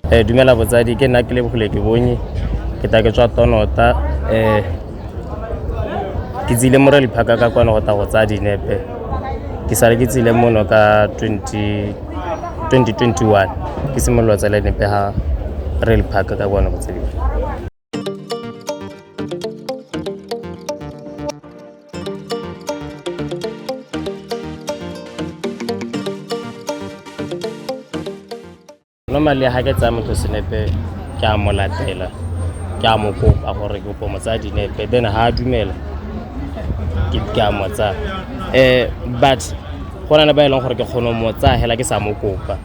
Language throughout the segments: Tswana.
Dumela botsadi ke nna ke Lebogile ke bonye ke ta ke tswa Tonota ke tsile mo Rally Park ka kwana go ta go tsaya dinepe ke sale ke tsile mono ka 2021 ke simolola tsela dinepe ha Rally Park ka kwana go tsela normally ha ke tsaya motho senepe ke a mo latela ke a mo kopa gore ke kopa mo tsaya dinepe then ha a dumela ke a mo tsaya but go na le ba e leng gore ke kgone mo tsaya hela ke sa mo kopa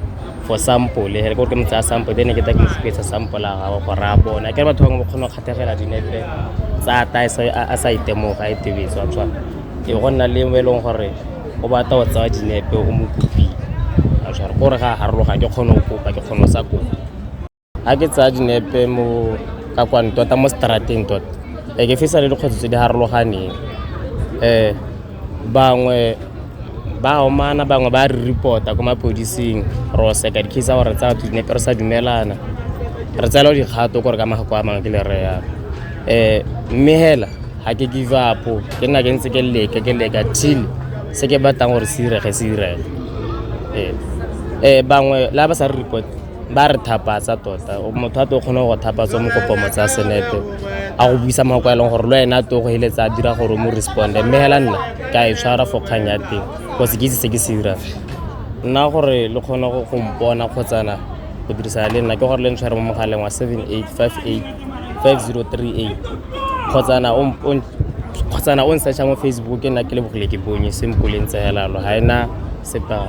for sample hele gore ke mo tsaya sample then ke ta ke mo fetsa sample a gago gore a bona ke batho ba mo kgone go kgathegela dinepe tsa ta a sa itemoga a itebetse tswa ke go nna le mo e leng gore o batla go tsaya dinepe o mo kopile gore ga harologa ke kgone go kopa ke kgone sa kopa ha ke tsaya dinepe mo ka kwana tota mo strateng tota ke fisa le dikgwetso tse di harologaneng bangwe ba omana bangwe ba re reporta ko mapodising ro seka di-case gore tsa dinepe re sa dumelana re tsela dikgato gore ka magako a mangwe ke le re yana mme hela ha ke give up ke nna ke ntse ke leka till se ke batlang gore se irege bangwe la ba sa re report ba re thapatsa tota motho a to kgone go thapatsa mo kopo mo tsa senepe a go buisa magako a leng gore le wena to go heletsa dira gore mo responde mme hela nna ka e tshwara for kganya teng go se ke itse se ke se dira nna gore le kgone go mpona kgotsana go dirisa le nna ke gore le ntshware mo mogaleng wa 78585038 kgotsana o nsearcha mo Facebook ke nna ke Lebogile ke bonye simple ntse helalo ha ena sepa